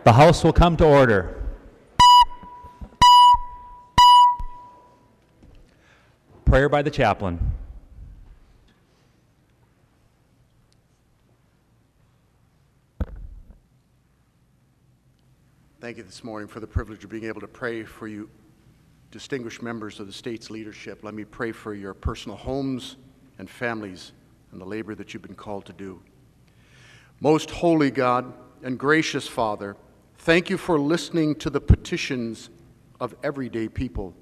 The House will come to order. Prayer by the chaplain. Thank you this morning for the privilege of being able to pray for you, distinguished members of the state's leadership. Let me pray for your personal homes and families and the labor that you've been called to do. Most holy God and gracious Father, thank you for listening to the petitions of everyday people.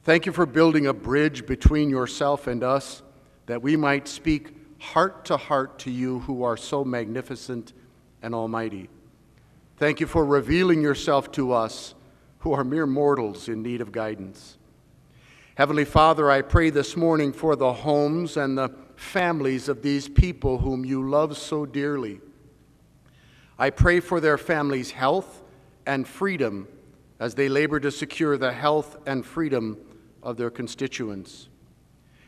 Thank you for building a bridge between yourself and us, that we might speak heart to you who are so magnificent and almighty. Thank you for revealing yourself to us who are mere mortals in need of guidance. Heavenly Father, I pray this morning for the homes and the families of these people whom you love so dearly. I pray for their families' health and freedom as they labor to secure the health and freedom of their constituents.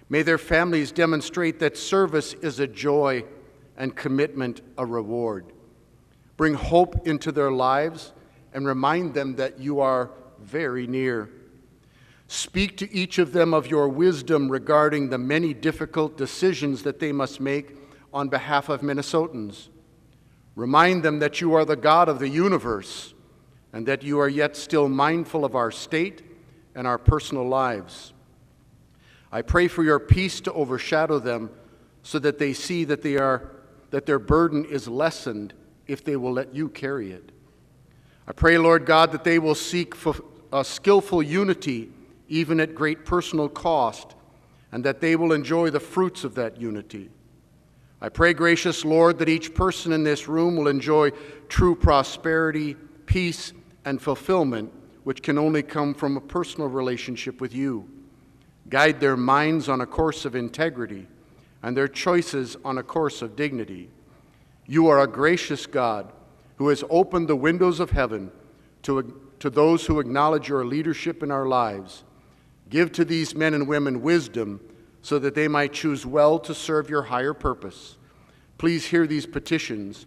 May their families demonstrate that service is a joy and commitment a reward. Bring hope into their lives and remind them that you are very near. Speak to each of them of your wisdom regarding the many difficult decisions that they must make on behalf of Minnesotans. Remind them that you are the God of the universe and that you are yet still mindful of our state and our personal lives. I pray for your peace to overshadow them so that they see that their burden is lessened if they will let you carry it. I pray, Lord God, that they will seek a skillful unity even at great personal cost, and that they will enjoy the fruits of that unity. I pray, gracious Lord, that each person in this room will enjoy true prosperity, peace, and fulfillment, which can only come from a personal relationship with you. Guide their minds on a course of integrity and their choices on a course of dignity. You are a gracious God who has opened the windows of heaven to those who acknowledge your leadership in our lives. Give to these men and women wisdom so that they might choose well to serve your higher purpose. Please hear these petitions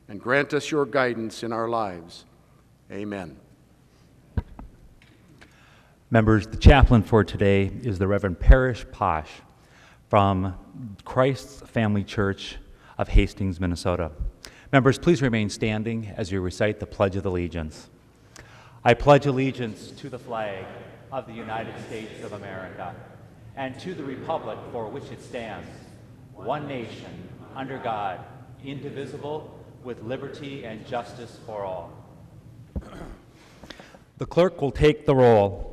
and grant us your guidance in our lives. Amen. Members, the chaplain for today is the Reverend Parrish Posh from Christ's Family Church of Hastings, Minnesota. Members, please remain standing as you recite the Pledge of Allegiance. I pledge allegiance to the flag of the United States of America and to the republic for which it stands, one nation, under God, indivisible, with liberty and justice for all. The clerk will take the roll.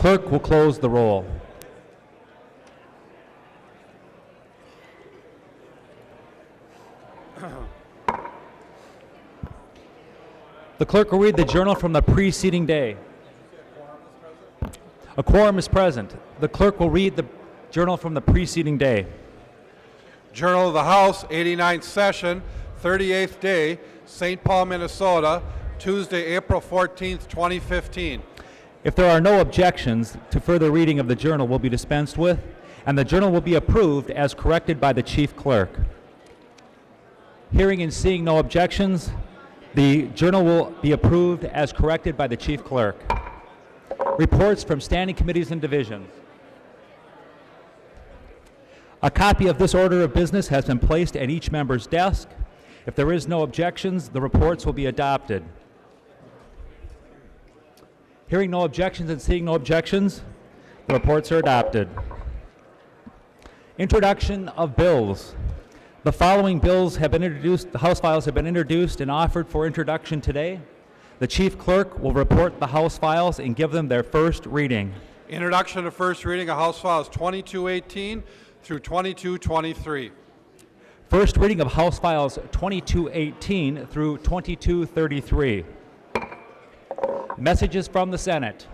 clerk will close the roll. The clerk will read the journal from the preceding day. A quorum is present. The clerk will read the journal from the preceding day. Journal of the House, 89th session, 38th day, St. Paul, Minnesota, Tuesday, April 14th, 2015. If there are no objections, to further reading of the journal will be dispensed with, and the journal will be approved as corrected by the chief clerk. Hearing and seeing no objections, the journal will be approved as corrected by the chief clerk. Reports from standing committees and divisions. A copy of this order of business has been placed at each member's desk. If there is no objections, the reports will be adopted. Hearing no objections and seeing no objections, the reports are adopted. Introduction of bills. The following bills have been introduced, the House files have been introduced and offered for introduction today. The chief clerk will report the House files and give them their first reading. Introduction to first reading of House Files 2218 through 2223. First reading of House Files 2218 through 2233. Messages from the Senate.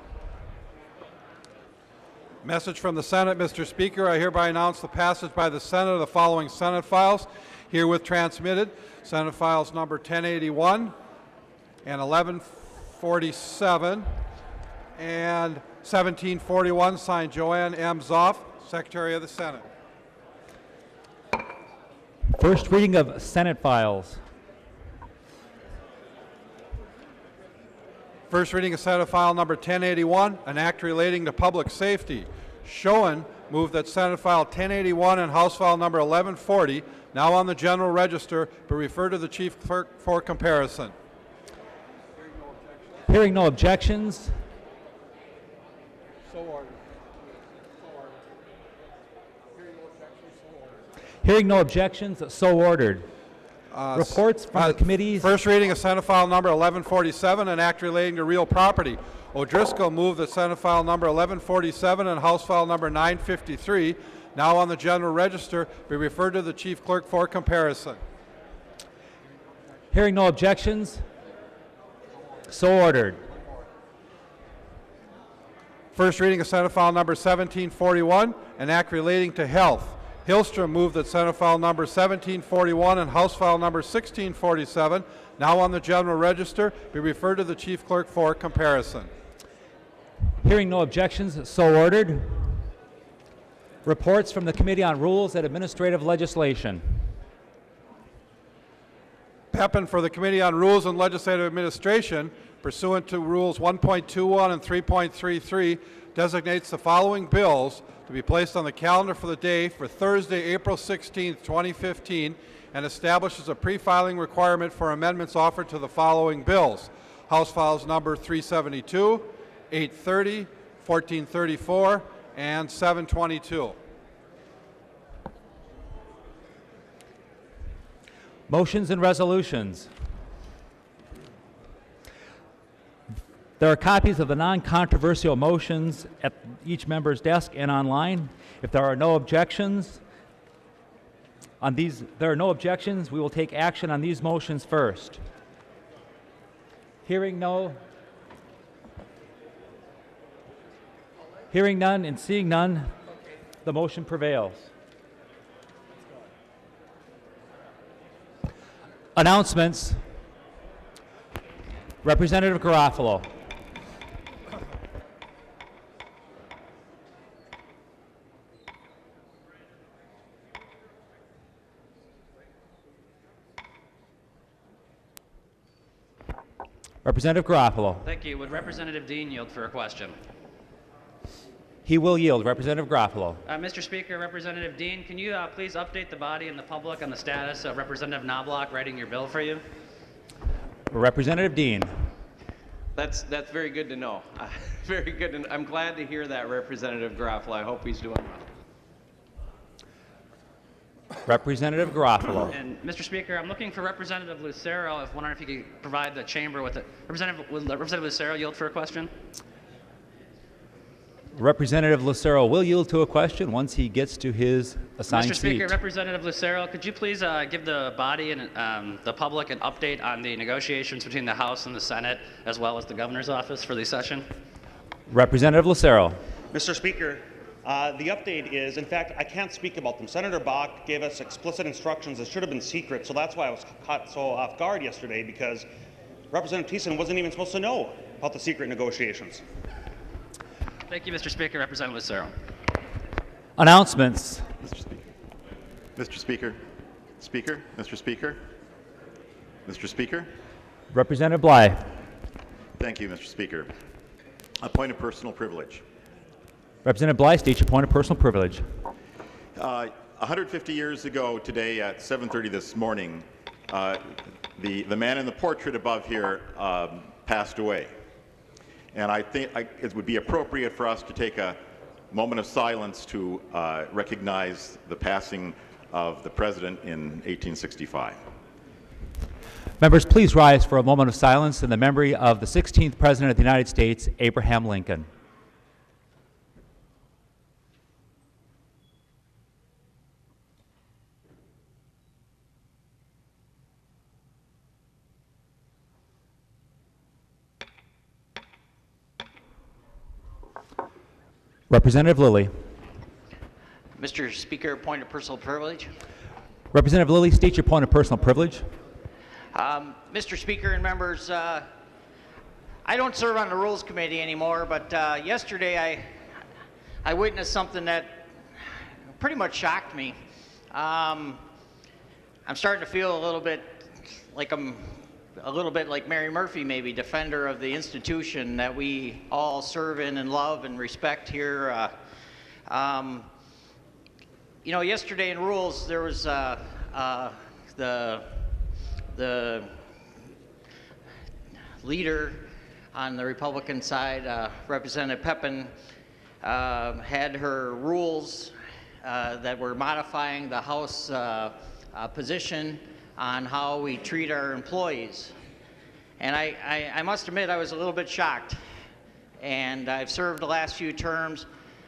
Message from the Senate. Mr. Speaker, I hereby announce the passage by the Senate of the following Senate files herewith transmitted. Senate files number 1081 and 1147 and 1741, signed Joanne M. Zoff, Secretary of the Senate. First reading of Senate files. First reading of Senate File number 1081, an act relating to public safety. Schoen moved that Senate File 1081 and House File number 1140, now on the General Register, be referred to the Chief Clerk for comparison. Hearing no objections. So ordered. Hearing no objections, so ordered. Reports from the committees. First reading of Senate File number 1147, an act relating to real property. O'Driscoll moved that Senate File number 1147 and House File number 953, now on the General Register, be referred to the Chief Clerk for comparison. Hearing no objections, so ordered. First reading of Senate File number 1741, an act relating to health. Hillstrom moved that Senate File number 1741 and House File number 1647, now on the General Register, be referred to the Chief Clerk for comparison. Hearing no objections, so ordered. Reports from the Committee on Rules and Administrative Legislation. Pepin for the Committee on Rules and Legislative Administration, pursuant to Rules 1.21 and 3.33, designates the following bills to be placed on the calendar for the day for Thursday, April 16, 2015, and establishes a pre-filing requirement for amendments offered to the following bills. House Files number 372, 830, 1434, and 722. Motions and resolutions. There are copies of the non-controversial motions at each member's desk and online. If there are no objections on these, we will take action on these motions first. Hearing none and seeing none, the motion prevails. Announcements. Representative Garofalo. Representative Garofalo. Thank you. Would Representative Dean yield for a question? He will yield. Representative Garofalo. Mr. Speaker, Representative Dean, can you please update the body and the public on the status of Representative Knobloch writing your bill for you? Representative Dean. That's very good to know. Very good. And I'm glad to hear that, Representative Garofalo. I hope he's doing well. Representative Garofalo. And Mr. Speaker, I'm looking for Representative Lucero. I wondering if you could provide the chamber with it. Representative Lucero yield for a question? Representative Lucero will yield to a question once he gets to his assigned Mr. Speaker, seat. Representative Lucero, could you please give the body and the public an update on the negotiations between the House and the Senate, as well as the governor's office for the session? Representative Lucero. Mr. Speaker, the update is, in fact, I can't speak about them. Senator Bach gave us explicit instructions that should have been secret, so that's why I was caught so off guard yesterday, because Representative Thiessen wasn't even supposed to know about the secret negotiations. Thank you, Mr. Speaker. Representative Lucero. Announcements. Mr. Speaker. Speaker. Mr. Speaker. Mr. Speaker. Representative Bly. Thank you, Mr. Speaker. A point of personal privilege. Representative Bly, state your point of personal privilege. 150 years ago today at 7:30 this morning, the man in the portrait above here passed away. And I think it would be appropriate for us to take a moment of silence to recognize the passing of the President in 1865. Members, please rise for a moment of silence in the memory of the 16th President of the United States, Abraham Lincoln. Representative Lilly. Mr. Speaker, point of personal privilege. Representative Lilly, state your point of personal privilege. Mr. Speaker and members, I don't serve on the Rules Committee anymore, but yesterday I witnessed something that pretty much shocked me. I'm starting to feel a little bit like Mary Murphy, maybe, defender of the institution that we all serve in and love and respect here. You know, yesterday in Rules, there was the leader on the Republican side, Representative Pepin, had her rules that were modifying the House position on how we treat our employees. And I must admit I was a little bit shocked. And I've served the last few terms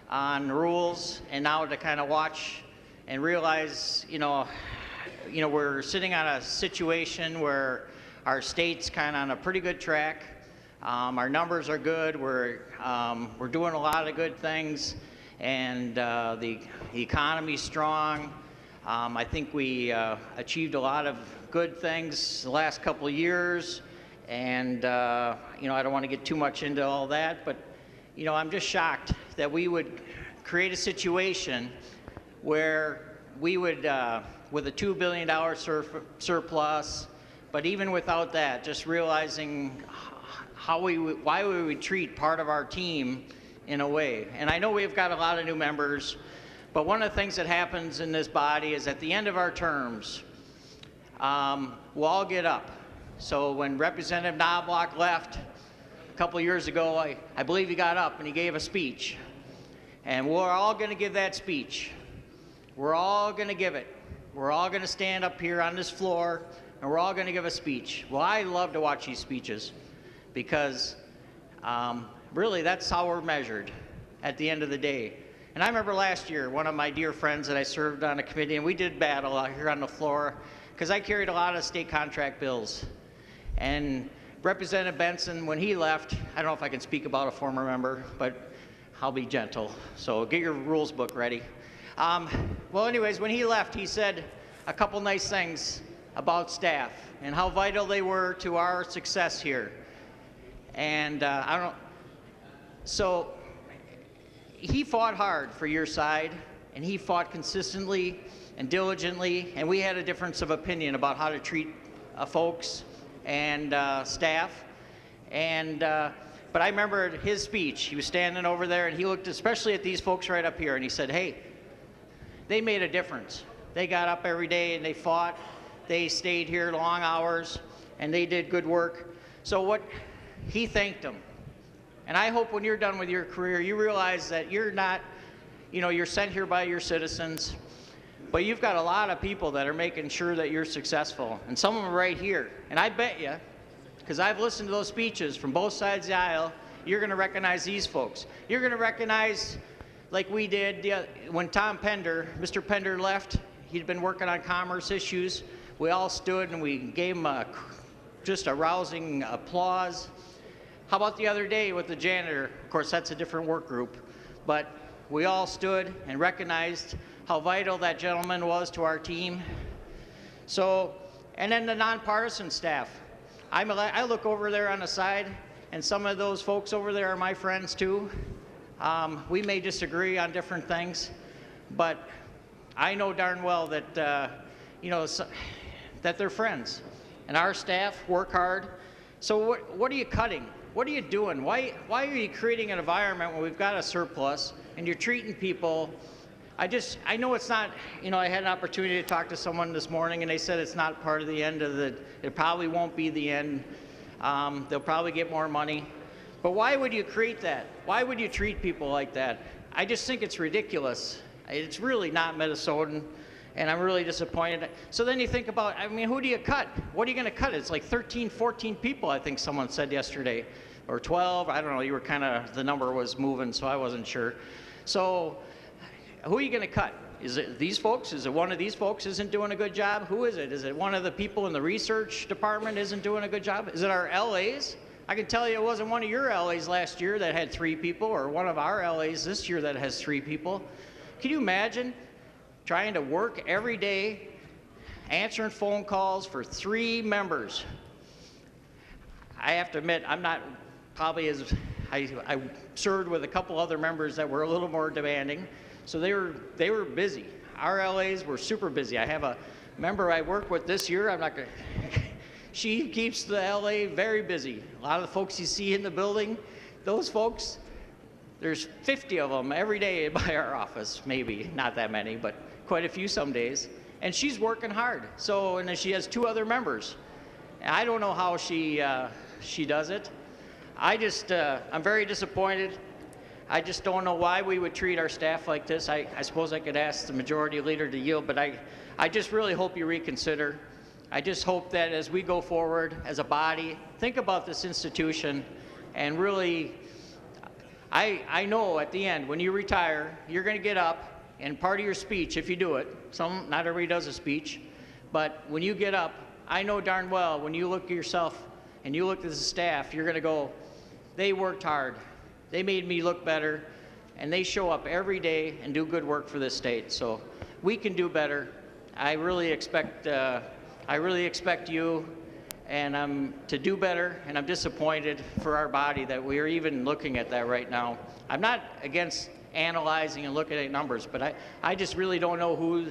on rules, and now to kind of watch and realize, you know, we're sitting on a situation where our state's kind of on a pretty good track. Our numbers are good. We're doing a lot of good things, and the economy's strong. I think we achieved a lot of good things the last couple of years, and you know, I don't want to get too much into all that, but you know, I'm just shocked that we would create a situation where we would, with a $2 billion surplus, but even without that, just realizing why we would treat part of our team in a way. And I know we've got a lot of new members, but one of the things that happens in this body is at the end of our terms, we'll all get up. So when Representative Knobloch left a couple of years ago, I believe he got up and he gave a speech. And we're all going to give that speech. We're all going to give it. We're all going to stand up here on this floor, and we're all going to give a speech. Well, I love to watch these speeches because really that's how we're measured at the end of the day. And I remember last year, one of my dear friends that I served on a committee, and we did battle out here on the floor because I carried a lot of state contract bills. And Representative Benson, when he left, I don't know if I can speak about a former member, but I'll be gentle. So get your rules book ready. Well, anyways, when he left, he said a couple nice things about staff and how vital they were to our success here. And so he fought hard for your side, and he fought consistently and diligently, and we had a difference of opinion about how to treat folks and staff. And but I remember his speech. He was standing over there, and he looked especially at these folks right up here, and he said, hey, they made a difference. They got up every day, and they fought. They stayed here long hours, and they did good work. So he thanked them. And I hope when you're done with your career, you realize that you're not, you know, you're sent here by your citizens, but you've got a lot of people that are making sure that you're successful. And some of them are right here. And I bet you, because I've listened to those speeches from both sides of the aisle, you're going to recognize these folks. You're going to recognize, like we did when Tom Pender, Mr. Pender left, he'd been working on commerce issues. We all stood and we gave him just a rousing applause. How about the other day with the janitor? Of course, that's a different work group, but we all stood and recognized how vital that gentleman was to our team. So, and then the nonpartisan staff. I look over there on the side, and some of those folks over there are my friends too. We may disagree on different things, but I know darn well that that they're friends, and our staff work hard. So what are you cutting? What are you doing? Why are you creating an environment where we've got a surplus and you're treating people? I know it's not, I had an opportunity to talk to someone this morning and they said it's not part of the end of it probably won't be the end. They'll probably get more money. But why would you create that? Why would you treat people like that? I just think it's ridiculous. It's really not Minnesotan, and I'm really disappointed. So then you think about, who do you cut? What are you going to cut? It's like 13, 14 people, I think someone said yesterday, or 12. I don't know. You were the number was moving, so I wasn't sure. So who are you going to cut? Is it these folks? Is it one of these folks isn't doing a good job? Who is it? Is it one of the people in the research department isn't doing a good job? Is it our LAs? I can tell you it wasn't one of your LAs last year that had 3 people, or one of our LAs this year that has 3 people. Can you imagine trying to work every day, answering phone calls for 3 members? I have to admit, I'm not probably as, I served with a couple other members that were a little more demanding, so they were busy. Our LAs were super busy. I have a member I work with this year, I'm not going to, she keeps the LA very busy. A lot of the folks you see in the building, those folks, there's 50 of them every day by our office, maybe, not that many, but quite a few some days. And she's working hard. So, and then she has 2 other members. And I don't know how she does it. I'm very disappointed. I just don't know why we would treat our staff like this. I suppose I could ask the majority leader to yield, but I just really hope you reconsider. I just hope that as we go forward as a body, think about this institution and really, I know at the end, when you retire, you're going to get up and part of your speech, if you do it, not everybody does a speech, but when you get up, I know darn well when you look at yourself and you look at the staff, you're going to go, they worked hard. They made me look better, and they show up every day and do good work for this state. So we can do better. I really expect you and to do better, and I'm disappointed for our body that we are even looking at that right now. I'm not against analyzing and looking at numbers, but I just really don't know who.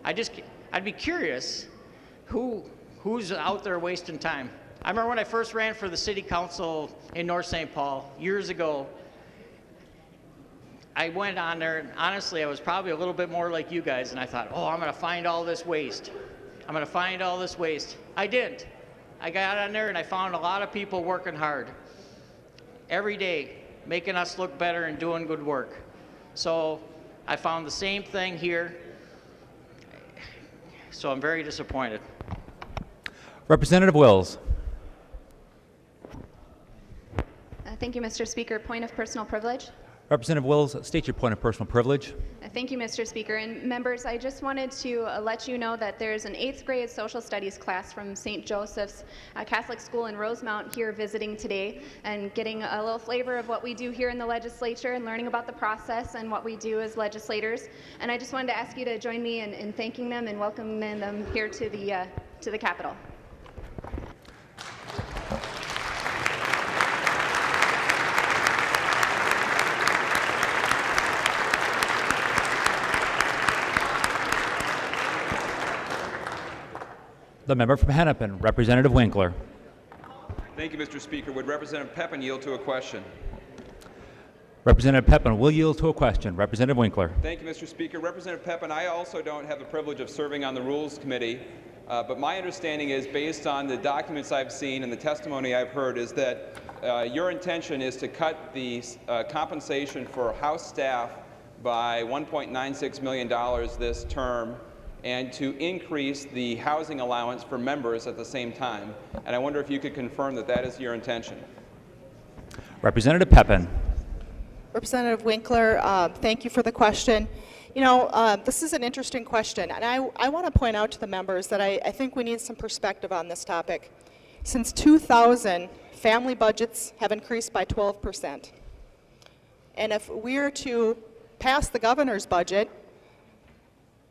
I'd be curious who's out there wasting time. I remember when I first ran for the city council in North St. Paul years ago, I went on there, and honestly, I was probably a little bit more like you guys, and I thought, oh, I'm going to find all this waste. I'm going to find all this waste. I didn't. I got on there, and I found a lot of people working hard every day, making us look better and doing good work. So I found the same thing here, so I'm very disappointed. Representative Wills. Thank you, Mr. Speaker. Point of personal privilege. Representative Wills, state your point of personal privilege. Thank you, Mr. Speaker. And members, I just wanted to let you know that there's an 8th grade social studies class from St. Joseph's Catholic School in Rosemount here visiting today and getting a little flavor of what we do here in the legislature and learning about the process and what we do as legislators. And I just wanted to ask you to join me in thanking them and welcoming them here to the Capitol. The member from Hennepin, Representative Winkler. Thank you, Mr. Speaker. Would Representative Pepin yield to a question? Representative Pepin will yield to a question. Representative Winkler. Thank you, Mr. Speaker. Representative Pepin, I also don't have the privilege of serving on the Rules Committee, but my understanding is, based on the documents I've seen and the testimony I've heard, is that your intention is to cut the compensation for House staff by $1.96 million this term, and to increase the housing allowance for members at the same time. And I wonder if you could confirm that that is your intention. Representative Pepin. Representative Winkler, thank you for the question. You know, this is an interesting question, and I want to point out to the members that I think we need some perspective on this topic. Since 2000, family budgets have increased by 12%. And if we were to pass the governor's budget,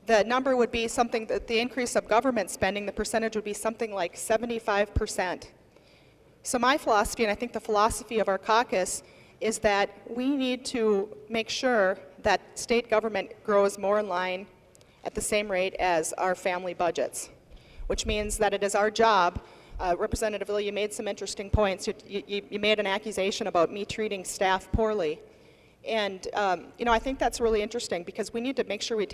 the number would be something that the increase of government spending, the percentage would be something like 75%. So my philosophy, and I think the philosophy of our caucus, is that we need to make sure that state government grows more in line at the same rate as our family budgets, which means that it is our job. Representative Lilly, you made some interesting points. You made an accusation about me treating staff poorly. And you know, I think that's really interesting because we need to make sure we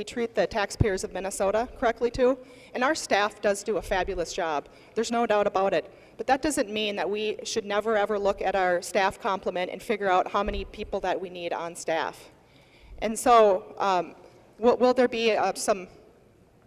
treat the taxpayers of Minnesota correctly too. And our staff does do a fabulous job. There's no doubt about it. But that doesn't mean that we should never ever look at our staff complement and figure out how many people that we need on staff. And so will there be some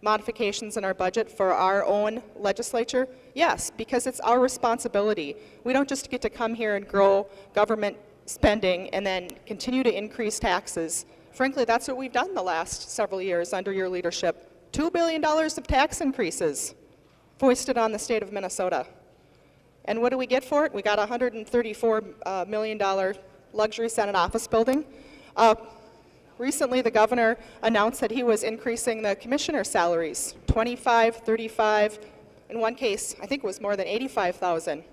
modifications in our budget for our own legislature? Yes, because it's our responsibility. We don't just get to come here and grow government spending and then continue to increase taxes. Frankly, that's what we've done the last several years under your leadership. $2 billion of tax increases foisted on the state of Minnesota. And what do we get for it? We got a $134 million luxury Senate office building. Recently, the governor announced that he was increasing the commissioner salaries, 25, 35, in one case, I think it was more than 85,000.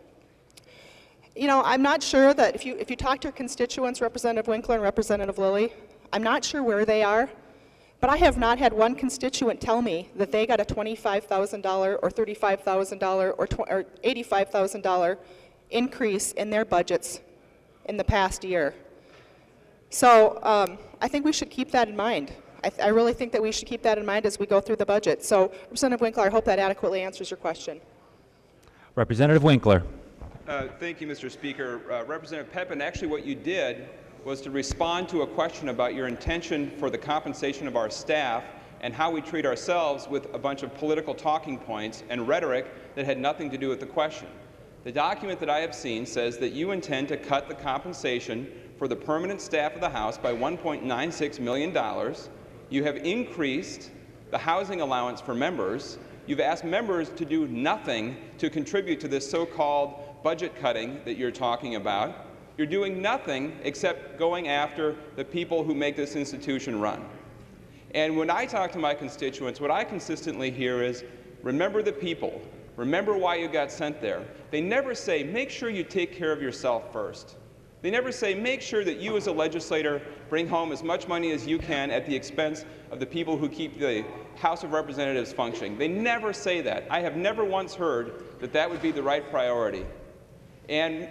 You know, I'm not sure that if you talk to your constituents, Representative Winkler and Representative Lilly, I'm not sure where they are, but I have not had one constituent tell me that they got a $25,000 or $35,000 or $85,000 increase in their budgets in the past year. So I think we should keep that in mind. I really think that we should keep that in mind as we go through the budget. So Representative Winkler, I hope that adequately answers your question. Representative Winkler. Thank you, Mr. Speaker. Representative Pepin, actually what you did was to respond to a question about your intention for the compensation of our staff and how we treat ourselves with a bunch of political talking points and rhetoric that had nothing to do with the question. The document that I have seen says that you intend to cut the compensation for the permanent staff of the House by $1.96 million. You have increased the housing allowance for members. You've asked members to do nothing to contribute to this so-called budget cutting that you're talking about. You're doing nothing except going after the people who make this institution run. And when I talk to my constituents, what I consistently hear is, remember the people. Remember why you got sent there. They never say, make sure you take care of yourself first. They never say, make sure that you as a legislator bring home as much money as you can at the expense of the people who keep the House of Representatives functioning. They never say that. I have never once heard that that would be the right priority. And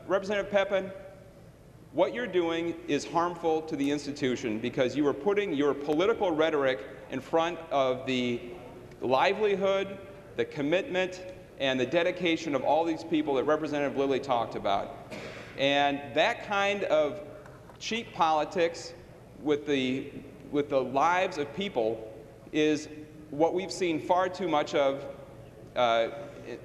Representative Pepin, what you're doing is harmful to the institution because you are putting your political rhetoric in front of the livelihood, the commitment, and the dedication of all these people that Representative Lilly talked about. And that kind of cheap politics with the lives of people is what we've seen far too much of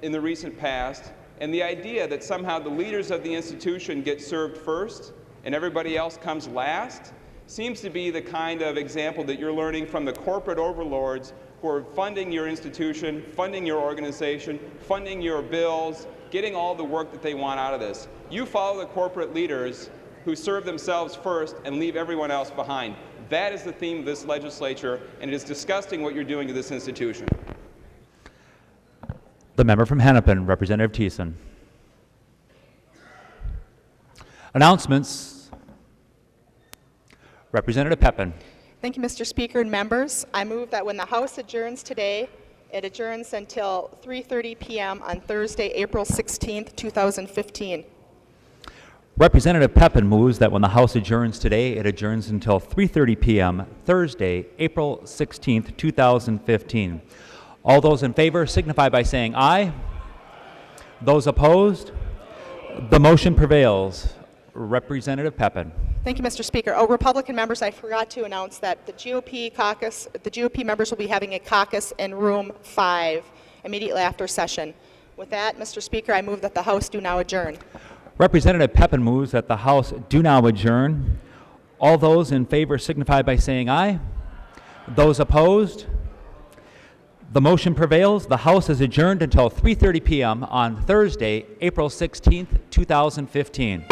in the recent past. And the idea that somehow the leaders of the institution get served first and everybody else comes last seems to be the kind of example that you're learning from the corporate overlords who are funding your institution, funding your organization, funding your bills, getting all the work that they want out of this. You follow the corporate leaders who serve themselves first and leave everyone else behind. That is the theme of this legislature, and it is disgusting what you're doing to this institution. The member from Hennepin, Representative Thiessen. Announcements. Representative Pepin. Thank you, Mr. Speaker and members. I move that when the House adjourns today, it adjourns until 3:30 p.m. on Thursday, April 16th, 2015. Representative Pepin moves that when the House adjourns today, it adjourns until 3:30 p.m. Thursday, April 16th, 2015. All those in favor signify by saying aye. Those opposed? The motion prevails. Representative Pepin. Thank you, Mr. Speaker. Oh, Republican members, I forgot to announce that the GOP members will be having a caucus in room 5 immediately after session. With that, Mr. Speaker, I move that the House do now adjourn. Representative Pepin moves that the House do now adjourn. All those in favor signify by saying aye. Those opposed? The motion prevails. The House is adjourned until 3:30 p.m. on Thursday, April 16th, 2015.